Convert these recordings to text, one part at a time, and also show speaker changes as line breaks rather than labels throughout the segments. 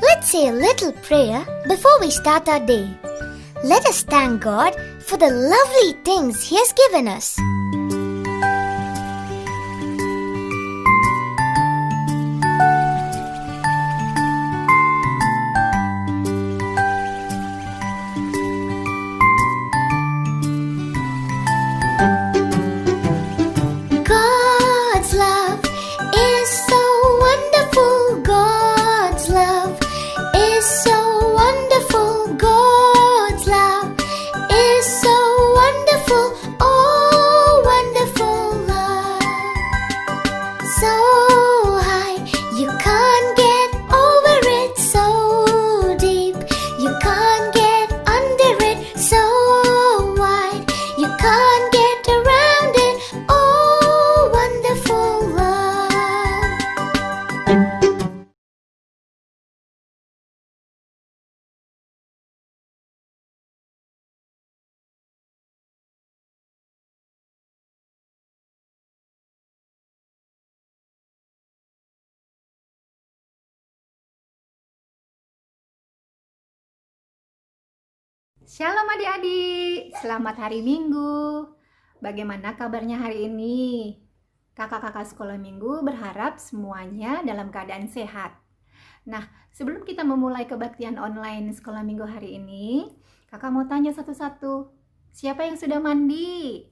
Let's say a little prayer before we start our day. Let us thank God for the lovely things He has given us. God's love is so wonderful. God's love is so wonderful. God's love is so wonderful. Oh, wonderful love. So high, you can't get over it. So deep, you can't get under it. So wide, you can't get around it. Oh, wonderful love.
Shalom adik-adik, selamat hari Minggu. Bagaimana kabarnya hari ini? Kakak-kakak sekolah minggu berharap semuanya dalam keadaan sehat. Nah, sebelum kita memulai kebaktian online sekolah minggu hari ini, kakak mau tanya satu-satu. Siapa yang sudah mandi?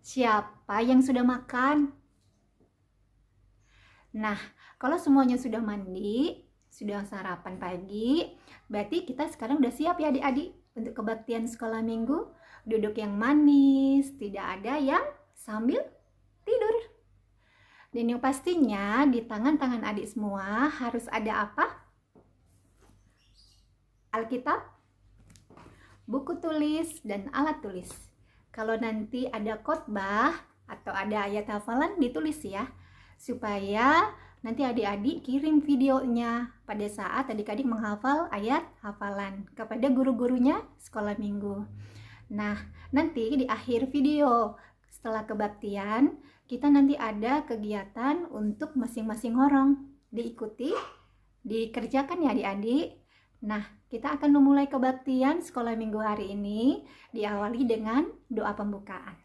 Siapa yang sudah makan? Nah, kalau semuanya sudah mandi, sudah sarapan pagi, berarti kita sekarang udah siap ya adik-adik untuk kebaktian sekolah minggu. Duduk yang manis, tidak ada yang sambil tidur. Dan yang pastinya di tangan-tangan adik semua harus ada apa? Alkitab, buku tulis, dan alat tulis. Kalau nanti ada khotbah atau ada ayat hafalan ditulis ya, supaya nanti adik-adik kirim videonya pada saat adik-adik menghafal ayat hafalan kepada guru-gurunya sekolah minggu. Nah, nanti di akhir video setelah kebaktian, kita nanti ada kegiatan untuk masing-masing orang. Diikuti, dikerjakan ya adik-adik. Nah, kita akan memulai kebaktian sekolah minggu hari ini diawali dengan doa pembukaan.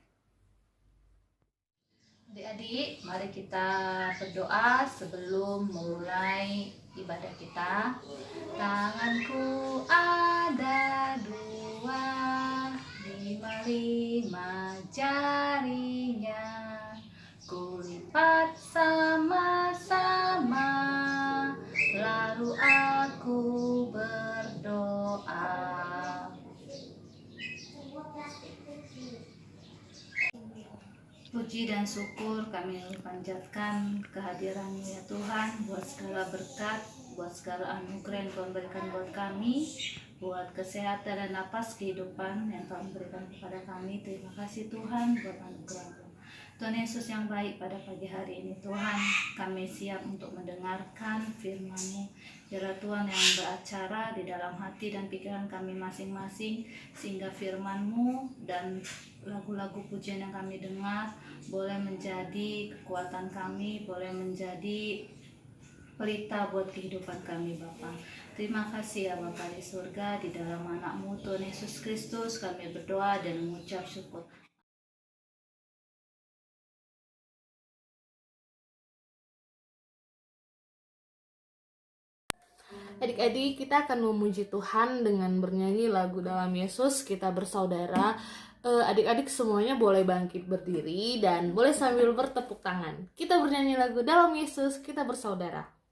Adik-adik, mari kita berdoa sebelum memulai ibadah kita. Tanganku ada dua, lima jarinya, kulipat sama-sama, lalu aku berdoa. Puji dan syukur kami panjatkan kehadiran-Mu ya Tuhan, buat segala berkat, buat segala anugerah yang Tuhan berikan buat kami, buat kesehatan dan napas kehidupan yang Tuhan berikan kepada kami. Terima kasih Tuhan buat anugerah-Mu. Tuhan Yesus yang baik, pada pagi hari ini Tuhan, kami siap untuk mendengarkan firman-Mu. Biarlah Tuhan yang beracara di dalam hati dan pikiran kami masing-masing, sehingga firman-Mu dan lagu-lagu pujian yang kami dengar boleh menjadi kekuatan kami, boleh menjadi pelita buat kehidupan kami Bapa. Terima kasih ya Bapa di surga, di dalam anak-Mu Tuhan Yesus Kristus kami berdoa dan mengucap syukur.
Adik-adik, kita akan memuji Tuhan dengan bernyanyi lagu Dalam Yesus Kita Bersaudara. Adik-adik semuanya boleh bangkit berdiri dan boleh sambil bertepuk tangan. Kita bernyanyi lagu Dalam Yesus Kita Bersaudara. Dalam Yesus kita bersaudara.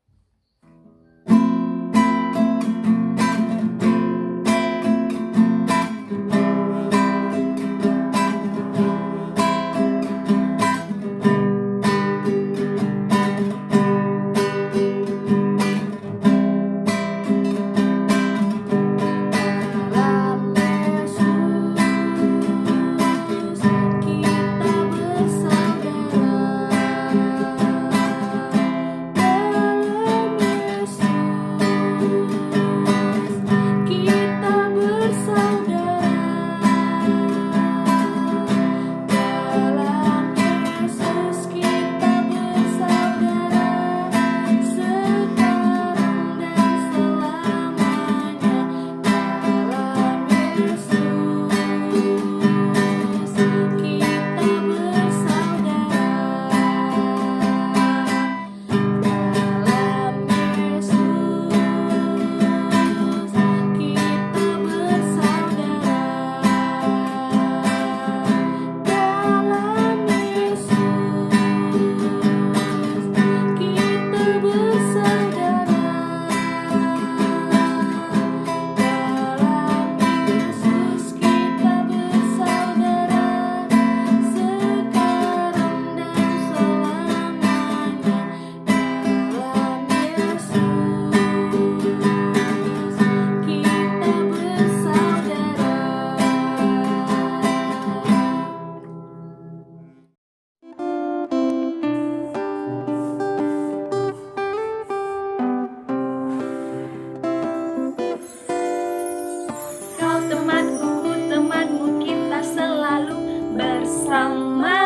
bersama,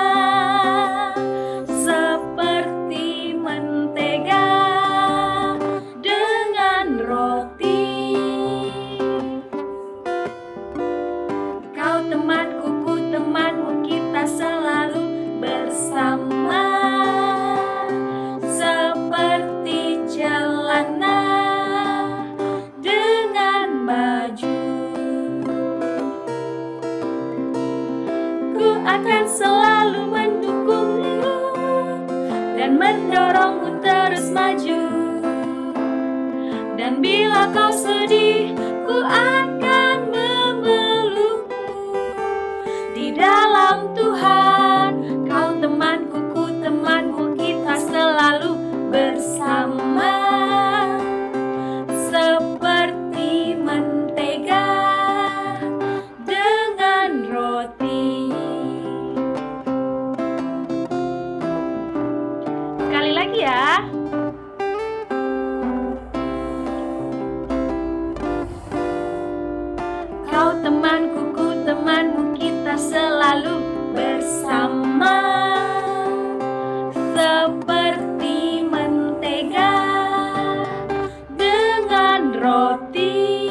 seperti mentega dengan roti. Kau temanku, ku temanmu, kita selalu bersama, seperti celana dengan baju. Ku akan selalu mendukungmu dan mendorongmu terus maju. Dan bila kau sedih, ku akan memelukmu. Di dalam Tuhan, kau temanku, ku temanmu, kita selalu bersama, seperti mentega dengan roti. Sekali lagi ya. Kau temanku, ku temanmu, kita selalu bersama, seperti mentega dengan roti.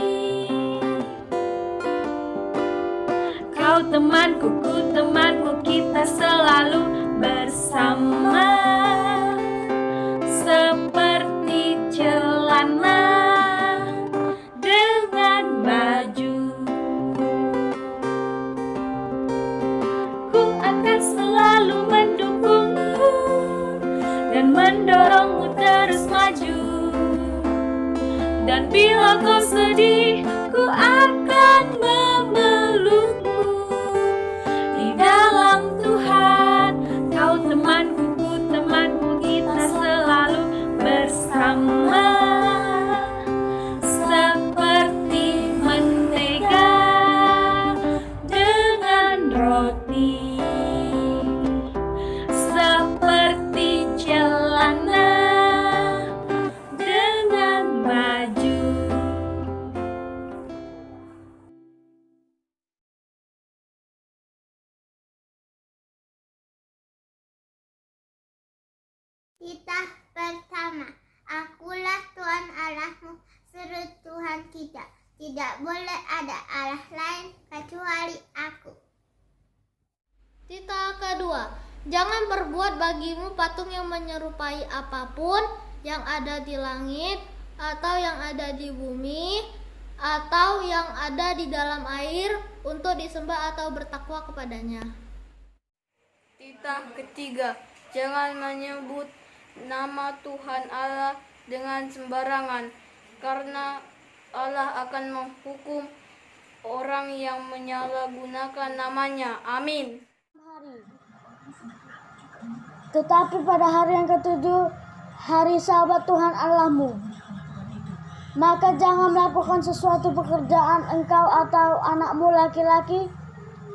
Kau temanku, ku temanmu, kita selalu bersama, seperti celana dengan baju. Ku akan selalu mendukungmu dan mendorongmu terus maju. Dan bila kau sedih, ku akan memelukmu. Di dalam Tuhan, kau temanku, ku temanmu, kita selalu bersama, seperti mentega dengan roti, seperti celana dengan baju.
Kita pertama, akulah Tuhan Allahmu, seru Tuhan kita. Tidak boleh ada Allah lain kecuali aku. Titah kedua, jangan berbuat bagimu patung yang menyerupai apapun yang ada di langit, atau yang ada di bumi, atau yang ada di dalam air, untuk disembah atau bertakwa kepadanya.
Titah ketiga, jangan menyebut nama Tuhan Allah dengan sembarangan, karena Allah akan menghukum orang yang menyalahgunakan namanya. Amin.
Tetapi pada hari yang ketujuh, hari Sabat Tuhan Allahmu, maka jangan melakukan sesuatu pekerjaan engkau atau anakmu laki-laki,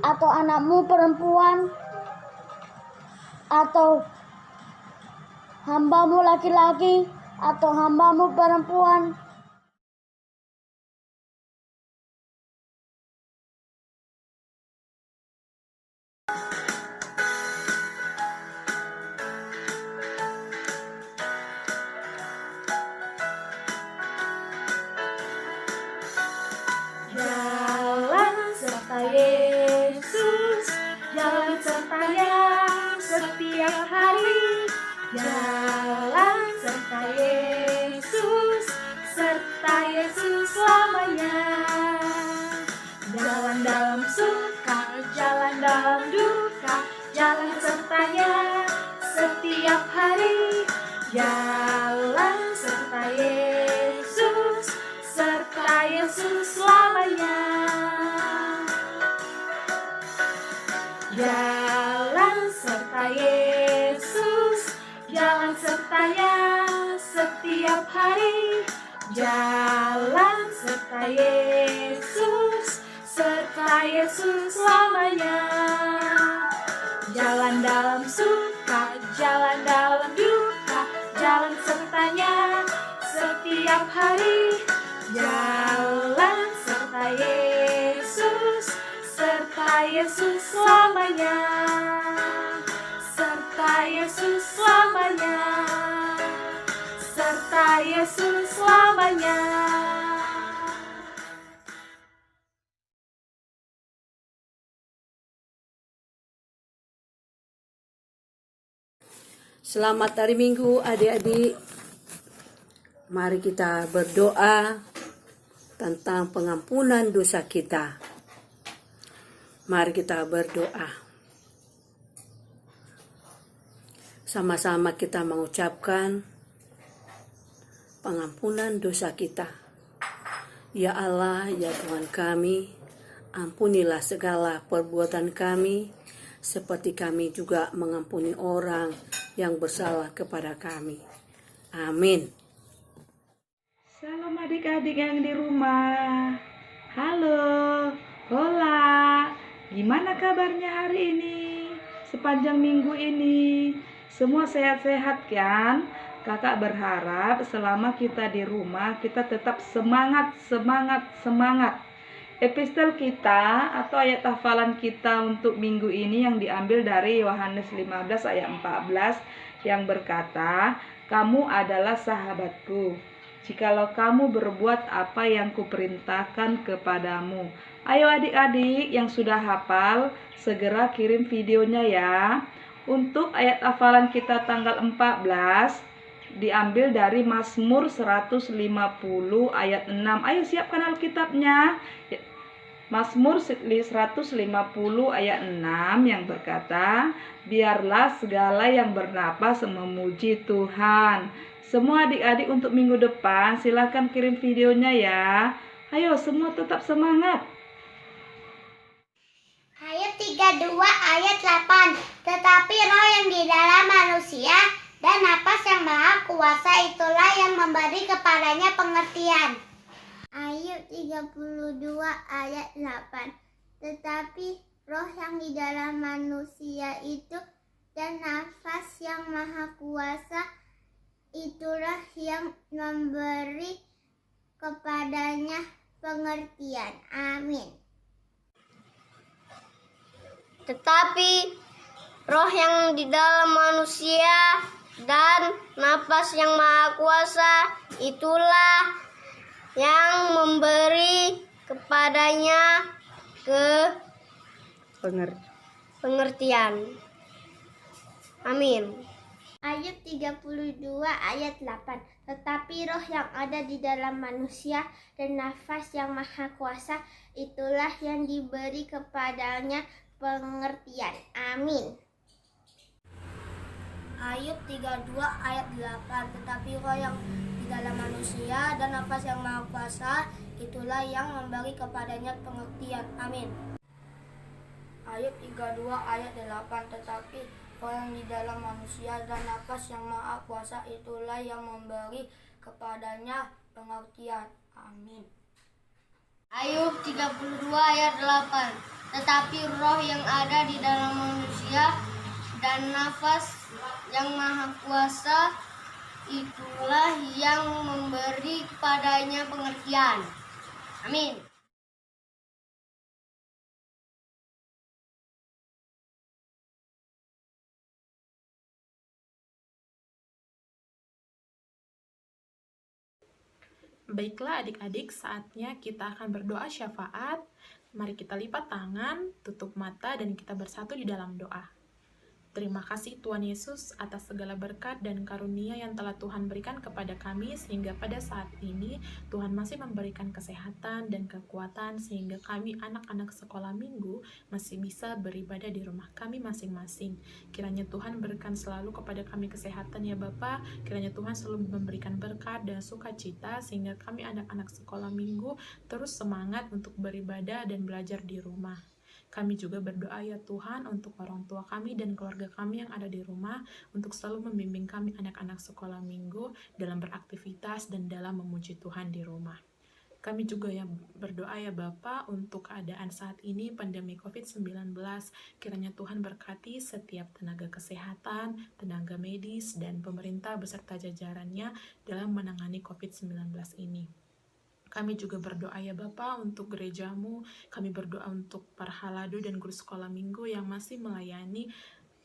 atau anakmu perempuan, atau hambamu laki-laki, atau hambamu perempuan,
Jalan serta Yesus, jalan sertanya setiap hari. Jalan serta Yesus, serta Yesus selamanya. Jalan dalam suka, jalan dalam duka, jalan sertanya setiap hari. Jalan serta Yesus, serta Yesus selamanya. Jalan serta Yesus, jalan sertanya setiap hari. Jalan serta Yesus, serta Yesus selamanya. Jalan dalam suka, jalan dalam duka, jalan sertanya setiap hari. Jalan serta Yesus, serta Yesus selamanya. Yesus selamanya.
Selamat hari Minggu adik-adik. Mari kita berdoa tentang pengampunan dosa kita. Mari kita berdoa. Sama-sama kita mengucapkan pengampunan dosa kita. Ya Allah, ya Tuhan kami, ampunilah segala perbuatan kami, seperti kami juga mengampuni orang yang bersalah kepada kami. Amin.
Salam adik-adik yang di rumah. Halo, hola. Gimana kabarnya hari ini? Sepanjang minggu ini semua sehat-sehat kan? Kakak berharap selama kita di rumah kita tetap semangat. Epistel kita atau ayat hafalan kita untuk minggu ini yang diambil dari Yohanes 15 ayat 14 yang berkata, "Kamu adalah sahabatku, jikalau kamu berbuat apa yang kuperintahkan kepadamu." Ayo adik-adik yang sudah hafal, segera kirim videonya ya. Untuk ayat hafalan kita tanggal 14 diambil dari Mazmur 150 ayat 6. Ayo siapkan Alkitabnya. Mazmur 150 ayat 6 yang berkata, "Biarlah segala yang bernapas memuji Tuhan." Semua adik-adik untuk minggu depan silahkan kirim videonya ya. Ayo semua tetap semangat.
Ayat 32 ayat 8. Tetapi roh yang di dalam manusia dan napas yang maha kuasa itulah yang memberi kepadanya pengertian. Ayat 32 ayat 8. Tetapi roh yang di dalam manusia itu dan nafas yang maha kuasa itulah yang memberi kepadanya pengertian. Amin.
Tetapi roh yang di dalam manusia dan napas yang maha kuasa itulah yang memberi kepadanya pengertian. Amin.
Ayat 32 ayat 8. Tetapi roh yang ada di dalam manusia dan nafas yang maha kuasa itulah yang diberi kepadanya pengertian. Amin.
Ayat 32 ayat 8. Tetapi roh yang di dalam manusia dan nafas yang maha kuasa itulah yang memberi kepadanya pengertian. Amin. Ayat 32 ayat 8. Tetapi roh yang di dalam manusia dan nafas yang maha kuasa itulah yang memberi kepadanya pengertian. Amin. Ayub 32 ayat 8. Tetapi roh yang ada di dalam manusia dan nafas yang maha kuasa itulah yang memberi kepadanya pengertian. Amin.
Baiklah adik-adik, saatnya kita akan berdoa syafaat. Mari kita lipat tangan, tutup mata, dan kita bersatu di dalam doa. Terima kasih Tuhan Yesus atas segala berkat dan karunia yang telah Tuhan berikan kepada kami, sehingga pada saat ini Tuhan masih memberikan kesehatan dan kekuatan sehingga kami anak-anak sekolah minggu masih bisa beribadah di rumah kami masing-masing. Kiranya Tuhan berikan selalu kepada kami kesehatan ya Bapa. Kiranya Tuhan selalu memberikan berkat dan sukacita sehingga kami anak-anak sekolah minggu terus semangat untuk beribadah dan belajar di rumah. Kami juga berdoa ya Tuhan untuk orang tua kami dan keluarga kami yang ada di rumah, untuk selalu membimbing kami anak-anak sekolah minggu dalam beraktivitas dan dalam memuji Tuhan di rumah. Kami juga ya berdoa ya Bapa untuk keadaan saat ini pandemi COVID-19. Kiranya Tuhan berkati setiap tenaga kesehatan, tenaga medis, dan pemerintah beserta jajarannya dalam menangani COVID-19 ini. Kami juga berdoa ya Bapa untuk gerejamu, kami berdoa untuk para haladu dan guru sekolah minggu yang masih melayani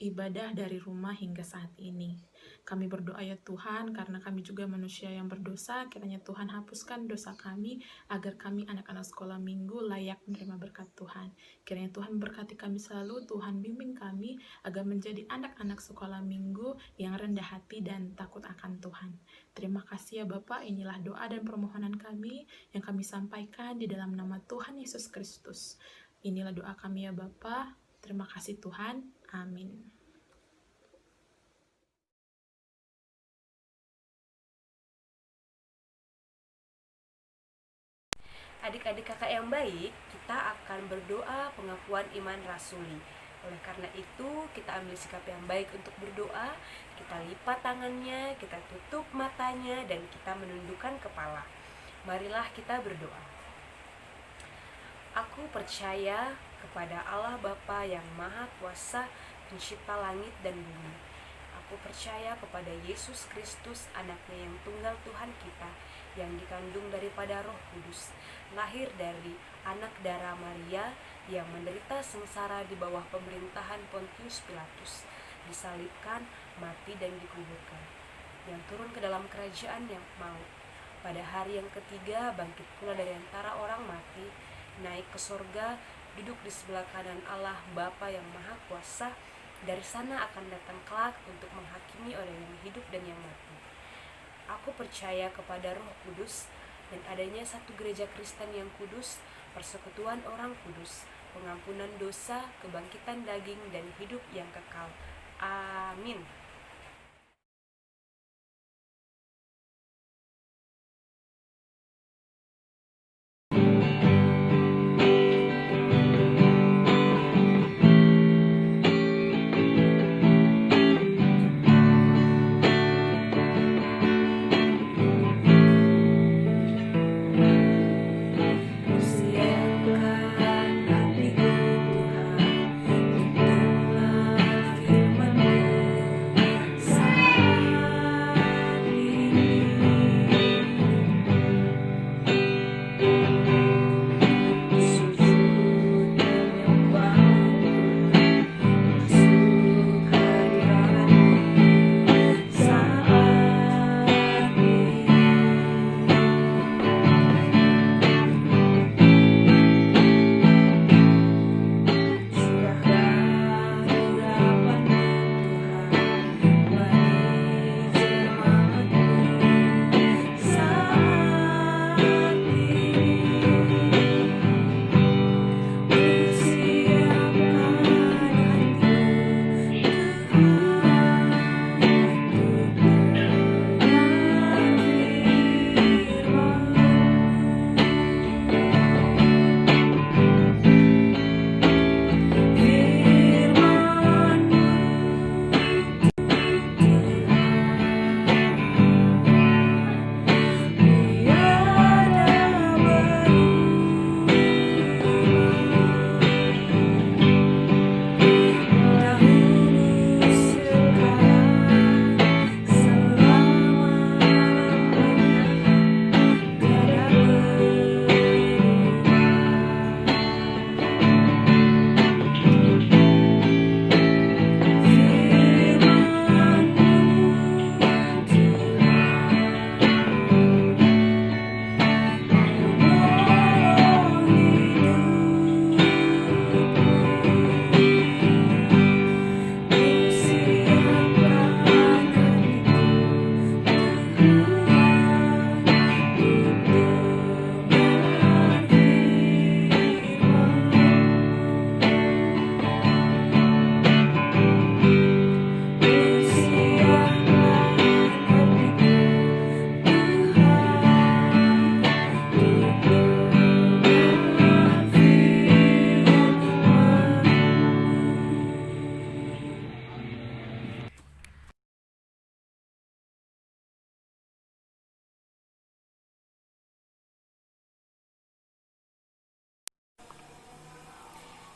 ibadah dari rumah hingga saat ini. Kami berdoa ya Tuhan, karena kami juga manusia yang berdosa, kiranya Tuhan hapuskan dosa kami, agar kami anak-anak sekolah minggu layak menerima berkat Tuhan. Kiranya Tuhan berkati kami selalu, Tuhan bimbing kami, agar menjadi anak-anak sekolah minggu yang rendah hati dan takut akan Tuhan. Terima kasih ya Bapak, inilah doa dan permohonan kami, yang kami sampaikan di dalam nama Tuhan Yesus Kristus. Inilah doa kami ya Bapak, terima kasih Tuhan, amin.
Adik-adik kakak yang baik, kita akan berdoa pengakuan iman rasuli. Oleh karena itu, kita ambil sikap yang baik untuk berdoa. Kita lipat tangannya, kita tutup matanya, dan kita menundukkan kepala. Marilah kita berdoa. Aku percaya kepada Allah Bapa yang Maha Kuasa, Pencipta langit dan bumi. Aku percaya kepada Yesus Kristus, anaknya yang tunggal Tuhan kita, yang dikandung daripada Roh Kudus, lahir dari anak darah Maria, yang menderita sengsara di bawah pemerintahan Pontius Pilatus, disalibkan, mati dan dikuburkan, yang turun ke dalam kerajaan yang maut. Pada hari yang ketiga bangkit pula dari antara orang mati, naik ke sorga, duduk di sebelah kanan Allah Bapa yang Maha Kuasa. Dari sana akan datang kelak untuk menghakimi orang yang hidup dan yang mati. Aku percaya kepada Roh Kudus dan adanya satu gereja Kristen yang kudus, persekutuan orang kudus, pengampunan dosa, kebangkitan daging, dan hidup yang kekal. Amin.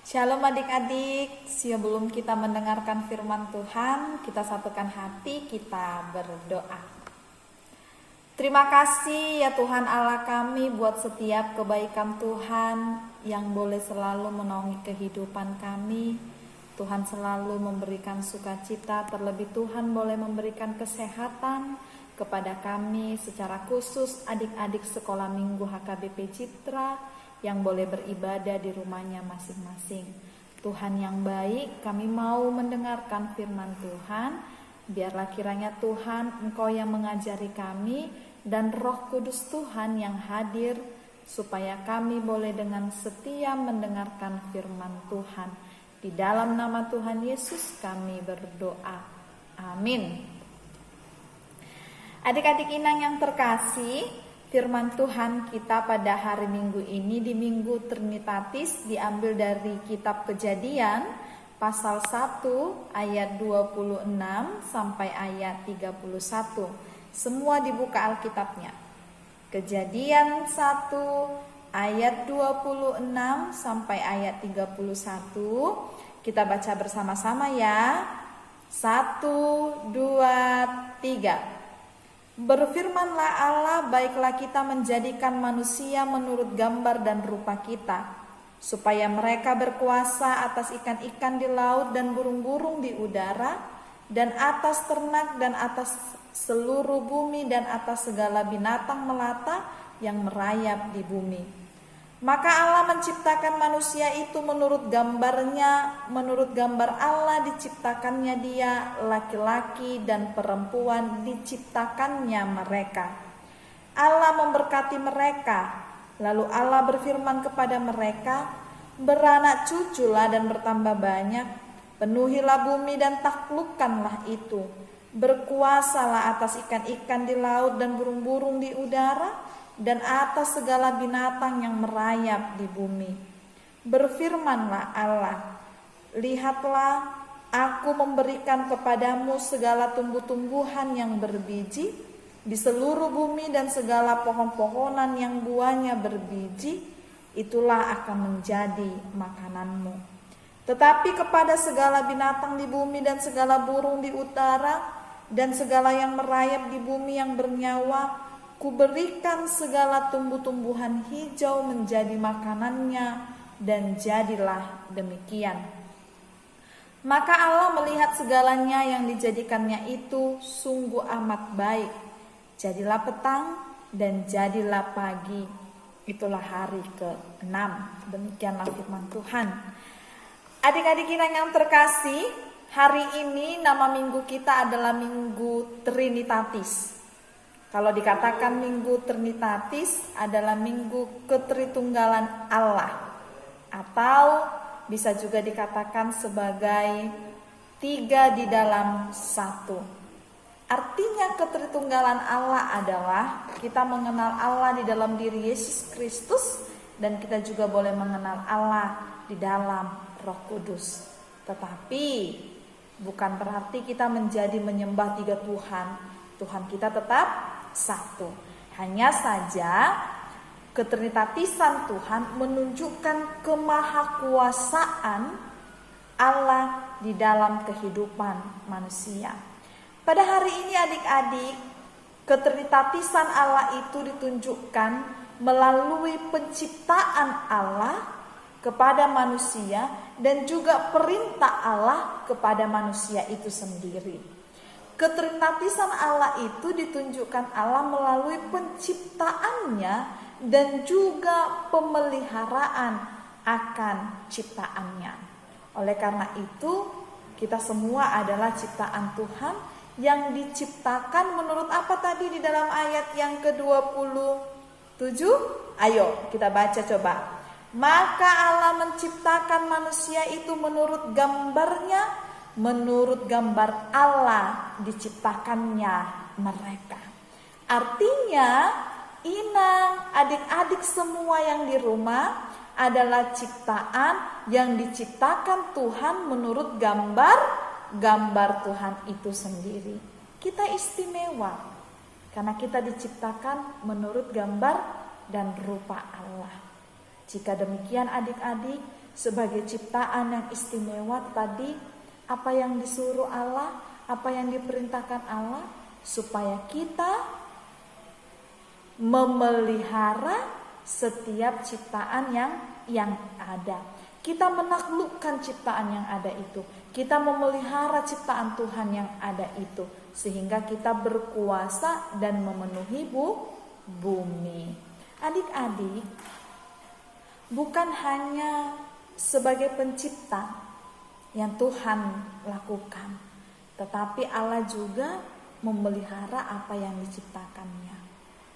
Shalom adik-adik, sebelum kita mendengarkan firman Tuhan, kita satukan hati, kita berdoa. Terima kasih ya Tuhan Allah kami buat setiap kebaikan Tuhan yang boleh selalu menaungi kehidupan kami. Tuhan selalu memberikan sukacita, terlebih Tuhan boleh memberikan kesehatan kepada kami secara khusus adik-adik sekolah minggu HKBP Citra yang boleh beribadah di rumahnya masing-masing. Tuhan yang baik, kami mau mendengarkan firman Tuhan. Biarlah kiranya Tuhan Engkau yang mengajari kami dan Roh Kudus Tuhan yang hadir supaya kami boleh dengan setia mendengarkan firman Tuhan. Di dalam nama Tuhan Yesus kami berdoa. Amin. Adik-adik inang yang terkasih, firman Tuhan kita pada hari Minggu ini di Minggu Trinitatis diambil dari kitab Kejadian pasal 1 ayat 26 sampai ayat 31. Semua dibuka Alkitabnya. Kejadian 1 ayat 26 sampai ayat 31. Kita baca bersama-sama ya. 1, 2, 3. Berfirmanlah Allah, baiklah kita menjadikan manusia menurut gambar dan rupa kita, supaya mereka berkuasa atas ikan-ikan di laut dan burung-burung di udara, dan atas ternak dan atas seluruh bumi dan atas segala binatang melata yang merayap di bumi. Maka Allah menciptakan manusia itu menurut gambarnya, menurut gambar Allah diciptakannya dia, laki-laki dan perempuan diciptakannya mereka. Allah memberkati mereka, lalu Allah berfirman kepada mereka, beranak cuculah dan bertambah banyak, penuhilah bumi dan taklukkanlah itu, berkuasalah atas ikan-ikan di laut dan burung-burung di udara, dan atas segala binatang yang merayap di bumi. Berfirmanlah Allah, lihatlah, aku memberikan kepadamu segala tumbuh-tumbuhan yang berbiji di seluruh bumi dan segala pohon-pohonan yang buahnya berbiji, itulah akan menjadi makananmu. Tetapi kepada segala binatang di bumi dan segala burung di utara dan segala yang merayap di bumi yang bernyawa, Kuberikan segala tumbuh-tumbuhan hijau menjadi makanannya, dan jadilah demikian. Maka Allah melihat segalanya yang dijadikannya itu sungguh amat baik. Jadilah petang dan jadilah pagi. Itulah hari ke-6. Demikianlah firman Tuhan. Adik-adik yang terkasih, hari ini nama minggu kita adalah Minggu Trinitatis. Kalau dikatakan Minggu Trinitatis adalah Minggu Ketritunggalan Allah, atau bisa juga dikatakan sebagai 3 di dalam 1. Artinya Ketritunggalan Allah adalah kita mengenal Allah di dalam diri Yesus Kristus, dan kita juga boleh mengenal Allah di dalam Roh Kudus. Tetapi bukan berarti kita menjadi menyembah 3 Tuhan. Tuhan kita tetap satu. Hanya saja ketrinitatisan Tuhan menunjukkan kemahakuasaan Allah di dalam kehidupan manusia. Pada hari ini adik-adik, ketrinitatisan Allah itu ditunjukkan melalui penciptaan Allah kepada manusia dan juga perintah Allah kepada manusia itu sendiri. Ketrinitatisan Allah itu ditunjukkan Allah melalui penciptaannya dan juga pemeliharaan akan ciptaannya. Oleh karena itu, kita semua adalah ciptaan Tuhan yang diciptakan menurut apa tadi di dalam ayat yang ke-27? Ayo kita baca coba. Maka Allah menciptakan manusia itu menurut gambarnya, menurut gambar Allah diciptakannya mereka. Artinya, inang, adik-adik semua yang di rumah adalah ciptaan yang diciptakan Tuhan menurut gambar Tuhan itu sendiri. Kita istimewa karena kita diciptakan menurut gambar dan rupa Allah. Jika demikian adik-adik, sebagai ciptaan yang istimewa tadi, apa yang disuruh Allah, apa yang diperintahkan Allah, supaya kita memelihara setiap ciptaan yang ada. Kita menaklukkan ciptaan yang ada itu. Kita memelihara ciptaan Tuhan yang ada itu. Sehingga kita berkuasa dan memenuhi bumi. Adik-adik, bukan hanya sebagai pencipta yang Tuhan lakukan, tetapi Allah juga memelihara apa yang diciptakannya.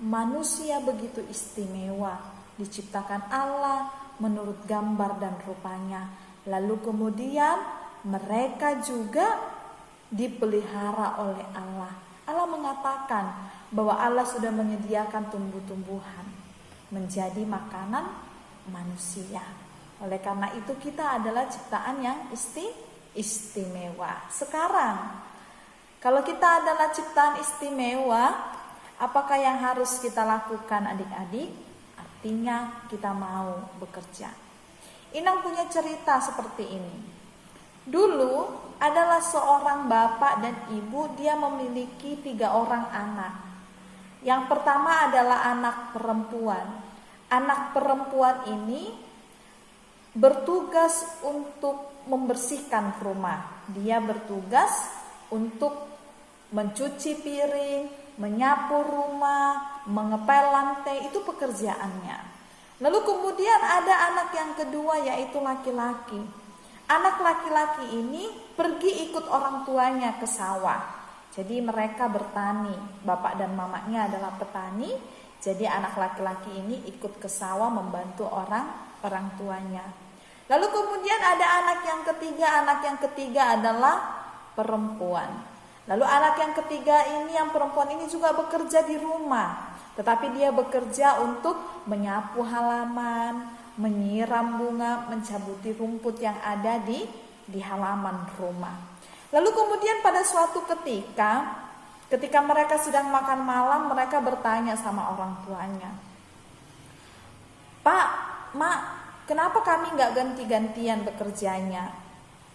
Manusia begitu istimewa, diciptakan Allah menurut gambar dan rupanya. Lalu kemudian mereka juga dipelihara oleh Allah. Allah mengatakan bahwa Allah sudah menyediakan tumbuh-tumbuhan menjadi makanan manusia. Oleh karena itu kita adalah ciptaan yang istimewa. Sekarang, kalau kita adalah ciptaan istimewa, apakah yang harus kita lakukan adik-adik? Artinya kita mau bekerja. Inang punya cerita seperti ini. Dulu adalah seorang bapak dan ibu, dia memiliki 3 orang anak. Yang pertama adalah anak perempuan. Anak perempuan ini bertugas untuk membersihkan rumah. Dia bertugas untuk mencuci piring, menyapu rumah, mengepel lantai, itu pekerjaannya. Lalu kemudian ada anak yang kedua, yaitu laki-laki. Anak laki-laki ini pergi ikut orang tuanya ke sawah. Jadi mereka bertani, bapak dan mamanya adalah petani. Jadi anak laki-laki ini ikut ke sawah membantu orang tuanya. Lalu kemudian ada anak yang ketiga adalah perempuan. Lalu anak yang ketiga ini, yang perempuan ini juga bekerja di rumah. Tetapi dia bekerja untuk menyapu halaman, menyiram bunga, mencabuti rumput yang ada di halaman rumah. Lalu kemudian pada suatu ketika mereka sedang makan malam, mereka bertanya sama orang tuanya, "Pak, Mak, kenapa kami gak ganti-gantian bekerjanya?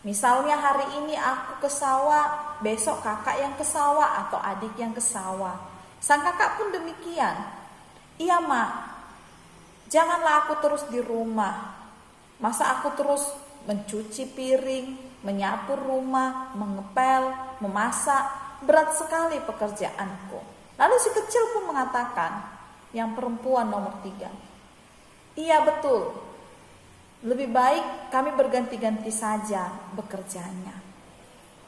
Misalnya hari ini aku ke sawah, besok kakak yang ke sawah atau adik yang ke sawah." Sang kakak pun demikian. "Iya, Mak, janganlah aku terus di rumah. Masa aku terus mencuci piring, menyapu rumah, mengepel, memasak. Berat sekali pekerjaanku." Lalu si kecil pun mengatakan, yang perempuan nomor 3, "Iya betul, lebih baik kami berganti-ganti saja bekerjanya."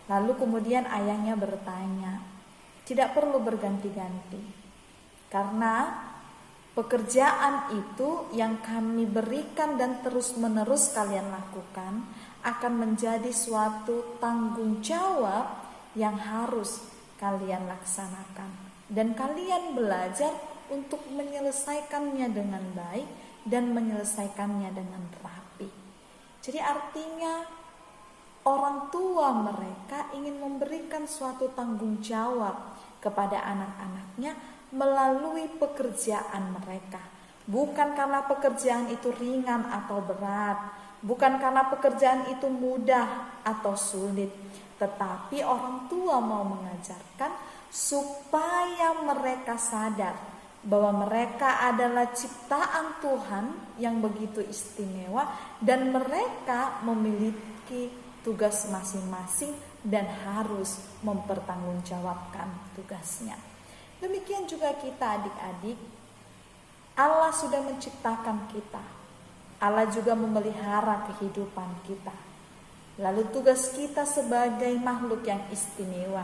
Lalu kemudian ayahnya bertanya, "Tidak perlu berganti-ganti, karena pekerjaan itu yang kami berikan dan terus-menerus kalian lakukan akan menjadi suatu tanggung jawab yang harus kalian laksanakan. Dan kalian belajar untuk menyelesaikannya dengan baik dan menyelesaikannya dengan rapi." Jadi artinya orang tua mereka ingin memberikan suatu tanggung jawab kepada anak-anaknya melalui pekerjaan mereka. Bukan karena pekerjaan itu ringan atau berat, bukan karena pekerjaan itu mudah atau sulit, tetapi orang tua mau mengajarkan supaya mereka sadar bahwa mereka adalah ciptaan Tuhan yang begitu istimewa dan mereka memiliki tugas masing-masing dan harus mempertanggungjawabkan tugasnya. Demikian juga kita adik-adik, Allah sudah menciptakan kita. Allah juga memelihara kehidupan kita. Lalu tugas kita sebagai makhluk yang istimewa,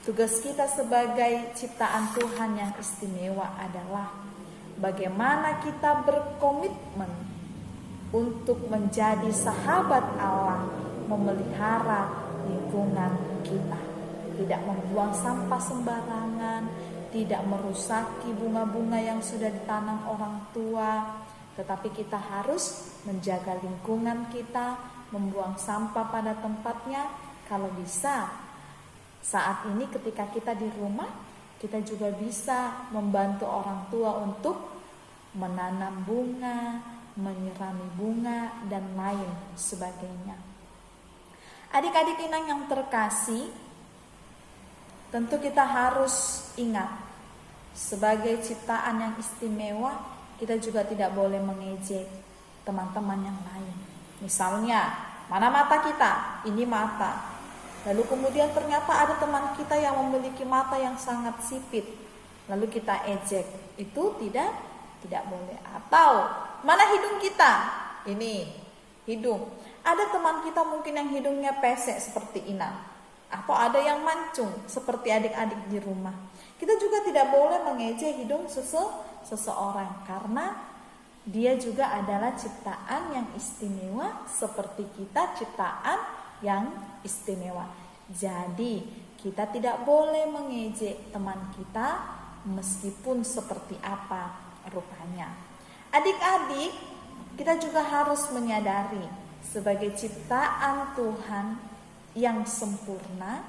tugas kita sebagai ciptaan Tuhan yang istimewa adalah bagaimana kita berkomitmen untuk menjadi sahabat Allah, memelihara lingkungan kita, tidak membuang sampah sembarangan, tidak merusaki bunga-bunga yang sudah ditanam orang tua, tetapi kita harus menjaga lingkungan kita, membuang sampah pada tempatnya. Kalau bisa, saat ini ketika kita di rumah, kita juga bisa membantu orang tua untuk menanam bunga, menyirami bunga, dan lain sebagainya. Adik-adik Inang yang terkasih, tentu kita harus ingat, sebagai ciptaan yang istimewa, kita juga tidak boleh mengejek teman-teman yang lain. Misalnya, mana mata kita? Ini mata. Lalu kemudian ternyata ada teman kita yang memiliki mata yang sangat sipit. Lalu kita ejek. Itu tidak boleh. Atau mana hidung kita? Ini hidung. Ada teman kita mungkin yang hidungnya pesek seperti Ina. Atau ada yang mancung seperti adik-adik di rumah. Kita juga tidak boleh mengejek hidung seseorang karena dia juga adalah ciptaan yang istimewa seperti kita ciptaan yang istimewa. Jadi kita tidak boleh mengejek teman kita meskipun seperti apa rupanya. Adik-adik, kita juga harus menyadari sebagai ciptaan Tuhan yang sempurna,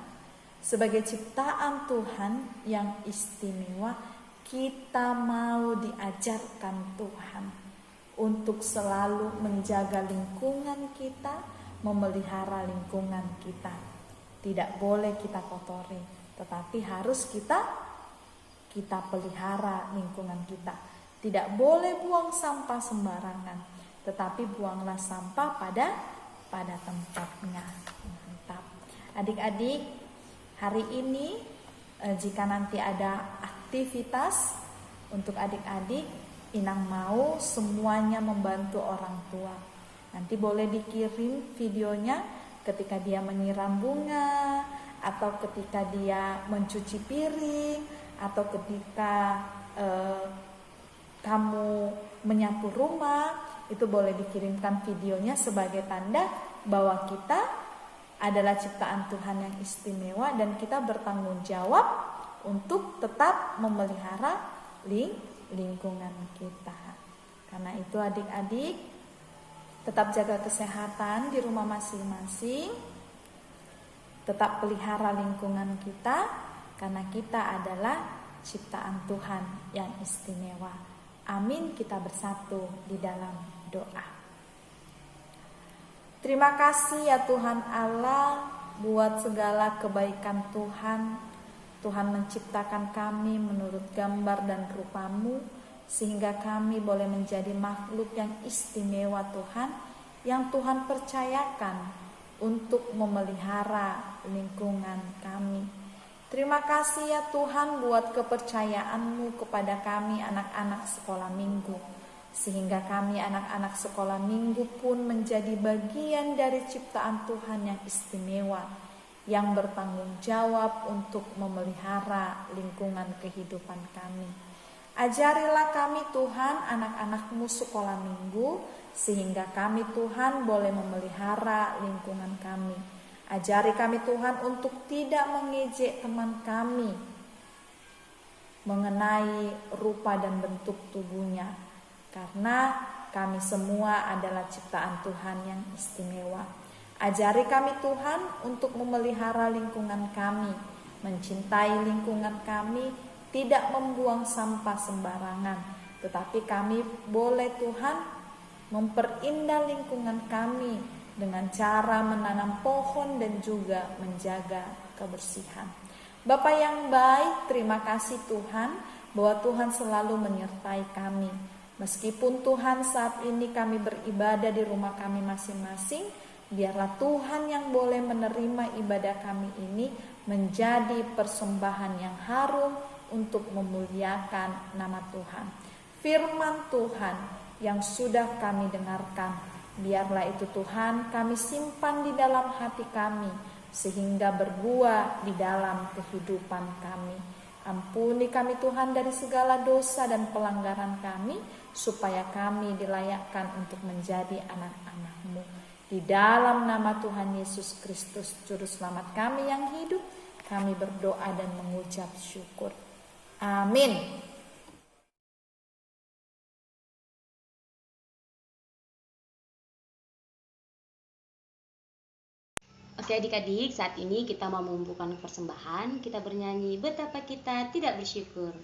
sebagai ciptaan Tuhan yang istimewa, kita mau diajarkan Tuhan untuk selalu menjaga lingkungan kita, memelihara lingkungan kita. Tidak boleh kita kotori, tetapi harus kita pelihara lingkungan kita. Tidak boleh buang sampah sembarangan, tetapi buanglah sampah pada tempatnya. Mantap. Adik-adik, hari ini jika nanti ada aktivitas untuk adik-adik, Inang mau semuanya membantu orang tua. Nanti boleh dikirim videonya ketika dia menyiram bunga, atau ketika dia mencuci piring, atau ketika kamu menyapu rumah. Itu boleh dikirimkan videonya sebagai tanda bahwa kita adalah ciptaan Tuhan yang istimewa dan kita bertanggung jawab untuk tetap memelihara lingkungan kita. Karena itu adik-adik, tetap jaga kesehatan di rumah masing-masing, tetap pelihara lingkungan kita, karena kita adalah ciptaan Tuhan yang istimewa. Amin, kita bersatu di dalam doa. Terima kasih ya Tuhan Allah buat segala kebaikan Tuhan. Tuhan menciptakan kami menurut gambar dan rupa-Mu, sehingga kami boleh menjadi makhluk yang istimewa Tuhan, yang Tuhan percayakan untuk memelihara lingkungan kami. Terima kasih ya Tuhan buat kepercayaan-Mu kepada kami anak-anak sekolah minggu, sehingga kami anak-anak sekolah minggu pun menjadi bagian dari ciptaan Tuhan yang istimewa, yang bertanggung jawab untuk memelihara lingkungan kehidupan kami. Ajarilah kami Tuhan anak-anak-Mu sekolah minggu, sehingga kami Tuhan boleh memelihara lingkungan kami. Ajari kami Tuhan untuk tidak mengejek teman kami mengenai rupa dan bentuk tubuhnya, karena kami semua adalah ciptaan Tuhan yang istimewa. Ajari kami Tuhan untuk memelihara lingkungan kami, mencintai lingkungan kami, tidak membuang sampah sembarangan, tetapi kami boleh Tuhan memperindah lingkungan kami dengan cara menanam pohon dan juga menjaga kebersihan. Bapa yang baik, terima kasih Tuhan bahwa Tuhan selalu menyertai kami. Meskipun Tuhan saat ini kami beribadah di rumah kami masing-masing, biarlah Tuhan yang boleh menerima ibadah kami ini menjadi persembahan yang harum untuk memuliakan nama Tuhan. Firman Tuhan yang sudah kami dengarkan, biarlah itu Tuhan kami simpan di dalam hati kami, sehingga berbuah di dalam kehidupan kami. Ampuni kami Tuhan dari segala dosa dan pelanggaran kami, supaya kami dilayakkan untuk menjadi anak-anak-Mu. Di dalam nama Tuhan Yesus Kristus, Juru Selamat kami yang hidup, kami berdoa dan mengucap syukur. Amin.
Oke adik-adik, saat ini kita mau membuka persembahan. Kita bernyanyi Betapa Kita Tidak Bersyukur.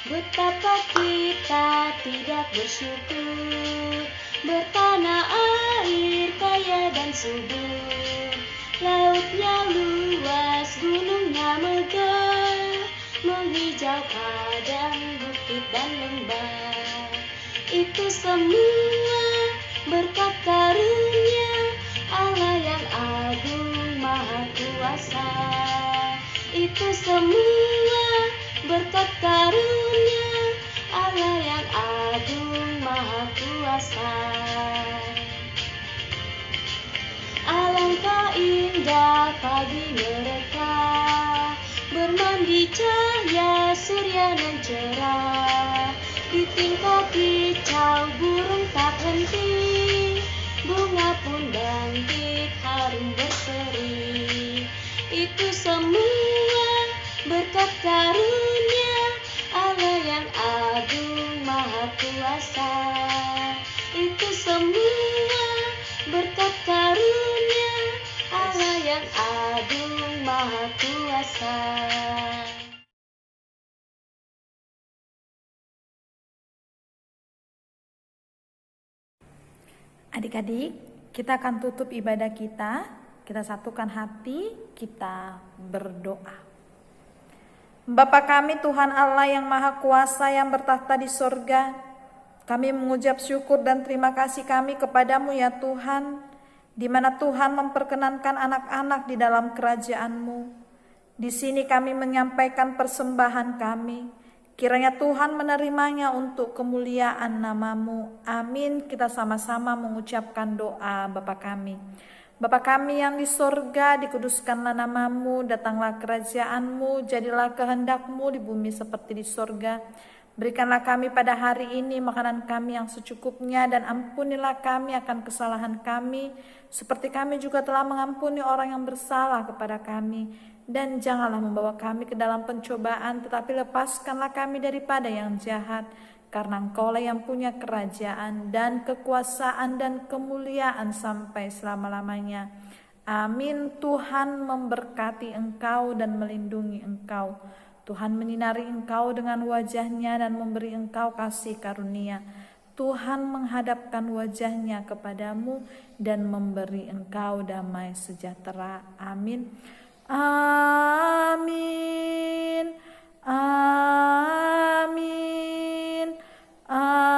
Betapa kita tidak bersyukur, bertanah air kaya dan subur, Lautnya luas, gunungnya megah, menghijau padang, bukit dan lembah. Itu semua berkat karunia Allah yang agung maha kuasa. Itu semua berkat karunia Allah yang agung maha kuasa. Alangkah indah pagi mereka, bermandi cahaya surya nan cerah. Di tingkat kicau burung tak henti, bunga pun bangkit harum berseri. Itu semua berkat karunia Allah yang agung maha kuasa. Itu semua berkat karunia Allah yang agung maha kuasa.
Adik-adik, kita akan tutup ibadah kita. Kita satukan hati, kita berdoa. Bapa kami Tuhan Allah yang Maha Kuasa yang bertahta di sorga, kami mengucap syukur dan terima kasih kami kepadamu ya Tuhan, di mana Tuhan memperkenankan anak-anak di dalam kerajaan-Mu. Di sini kami menyampaikan persembahan kami. Kiranya Tuhan menerimanya untuk kemuliaan nama-Mu. Amin. Kita sama-sama mengucapkan doa Bapa kami. Bapa kami yang di sorga, dikuduskanlah nama-Mu, datanglah kerajaan-Mu, jadilah kehendak-Mu di bumi seperti di sorga. Berikanlah kami pada hari ini makanan kami yang secukupnya, dan ampunilah kami akan kesalahan kami, seperti kami juga telah mengampuni orang yang bersalah kepada kami. Dan janganlah membawa kami ke dalam pencobaan, tetapi lepaskanlah kami daripada yang jahat. Karena Engkaulah yang punya kerajaan dan kekuasaan dan kemuliaan sampai selama-lamanya. Amin. Tuhan memberkati engkau dan melindungi engkau. Tuhan menyinari engkau dengan wajah-Nya dan memberi engkau kasih karunia. Tuhan menghadapkan wajah-Nya kepadamu dan memberi engkau damai sejahtera. Amin. Amin. Amin. Amin.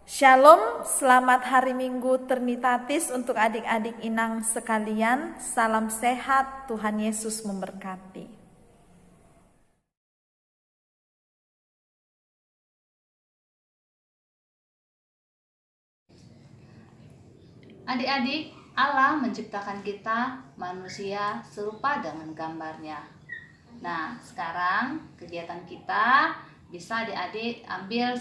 Shalom, selamat hari Minggu Trinitatis untuk adik-adik Inang sekalian. Salam sehat, Tuhan Yesus memberkati.
Adik-adik, Allah menciptakan kita manusia serupa dengan gambarnya. Nah, sekarang kegiatan kita bisa adik-adik ambil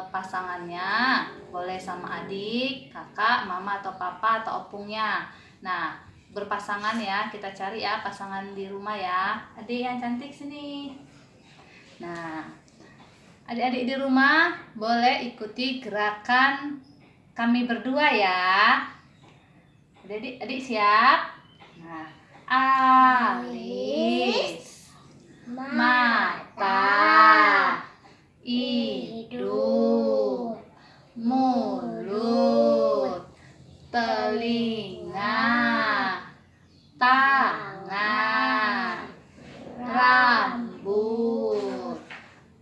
pasangannya. Boleh sama adik, kakak, mama atau papa atau opungnya. Nah, berpasangan ya, kita cari ya pasangan di rumah ya. Adik yang cantik sini. Nah, adik-adik di rumah boleh ikuti gerakan kami berdua ya. Adik siap? Nah, alis, mata, hidung, mulut, telinga, tangan, rambut.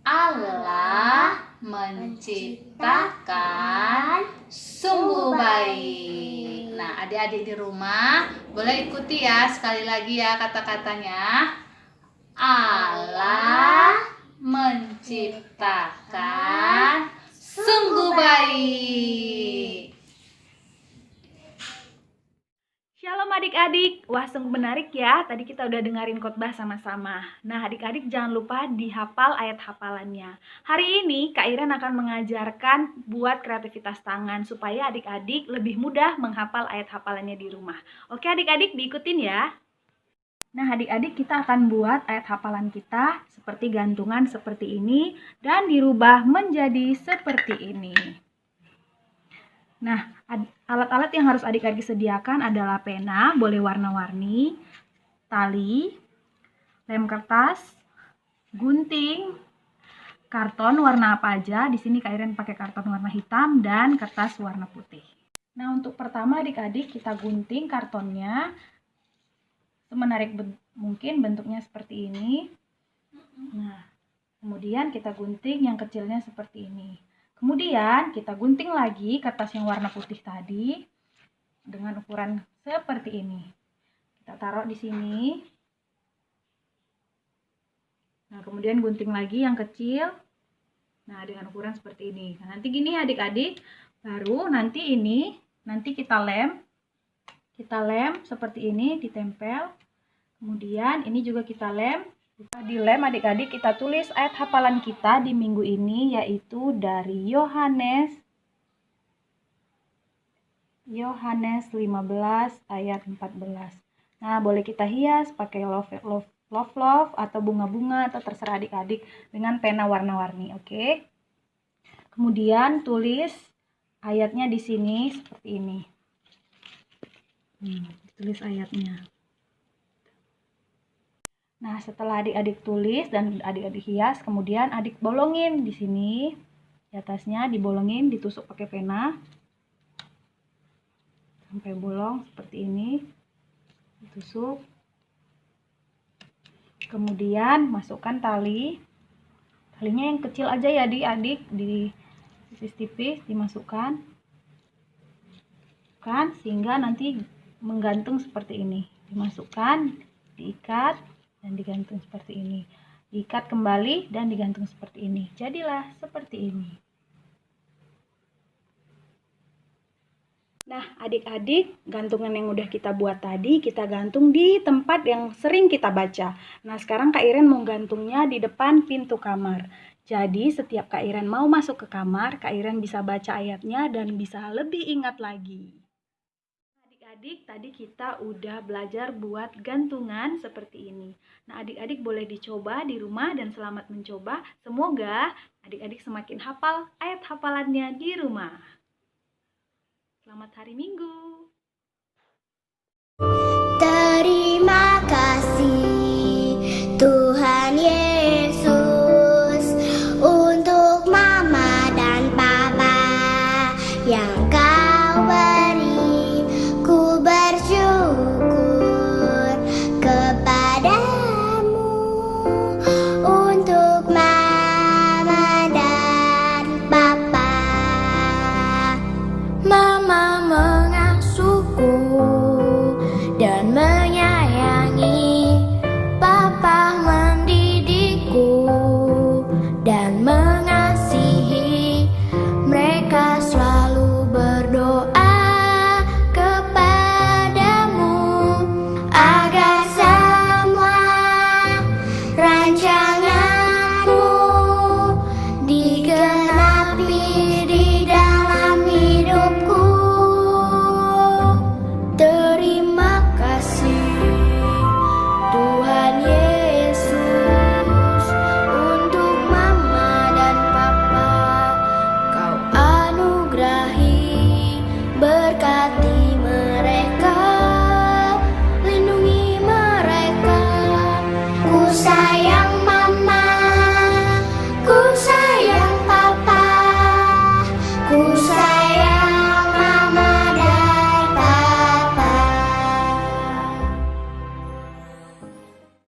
Allah menciptakan sungguh baik. Nah, adik-adik di rumah boleh ikuti ya sekali lagi ya kata-katanya. Allah menciptakan sungguh baik.
Shalom adik-adik, wah sungguh menarik ya, tadi kita udah dengerin khotbah sama-sama. Nah adik-adik jangan lupa dihafal ayat hafalannya. Hari ini Kak Iren akan mengajarkan buat kreativitas tangan supaya adik-adik lebih mudah menghafal ayat hafalannya di rumah. Oke adik-adik diikutin ya. Nah adik-adik kita akan buat ayat hafalan kita seperti gantungan seperti ini dan dirubah menjadi seperti ini. Nah, alat-alat yang harus adik-adik sediakan adalah pena, boleh warna-warni, tali, lem kertas, gunting, karton warna apa aja. Di sini Kak Iren pakai karton warna hitam dan kertas warna putih. Nah, untuk pertama adik-adik kita gunting kartonnya semenarik mungkin, bentuknya seperti ini. Nah, kemudian kita gunting yang kecilnya seperti ini. Kemudian kita gunting lagi kertas yang warna putih tadi dengan ukuran seperti ini. Kita taruh di sini. Nah, kemudian gunting lagi yang kecil. Nah, dengan ukuran seperti ini. Nah, nanti gini adik-adik, baru nanti kita lem. Kita lem seperti ini, ditempel. Kemudian ini juga kita lem. Di lem adik-adik kita tulis ayat hafalan kita di minggu ini, yaitu dari Yohanes 15 ayat 14. Nah, boleh kita hias pakai love atau bunga-bunga atau terserah adik-adik dengan pena warna-warni, oke? Kemudian tulis ayatnya di sini seperti ini. Tulis ayatnya. Nah, setelah adik-adik tulis dan adik-adik hias, kemudian adik bolongin di sini. Di atasnya dibolongin, ditusuk pakai pena. Sampai bolong seperti ini. Ditusuk. Kemudian masukkan tali. Talinya yang kecil aja ya adik-adik, di tipis-tipis dimasukkan. Sehingga nanti menggantung seperti ini. Dimasukkan, diikat, dan digantung seperti ini. Diikat kembali dan digantung seperti ini. Jadilah seperti ini. Nah, adik-adik, gantungan yang udah kita buat tadi, kita gantung di tempat yang sering kita baca. Nah, sekarang Kak Iren mau gantungnya di depan pintu kamar. Jadi, setiap Kak Iren mau masuk ke kamar, Kak Iren bisa baca ayatnya dan bisa lebih ingat lagi. Adik-adik, tadi kita udah belajar buat gantungan seperti ini. Nah, adik-adik boleh dicoba di rumah dan selamat mencoba. Semoga adik-adik semakin hafal ayat hafalannya di rumah. Selamat hari Minggu.
Terima kasih Tuhan Yesus untuk mama dan papa yang Kau beri. Ku bersyukur kepadamu untuk mama dan papa. Mama mengasuhku dan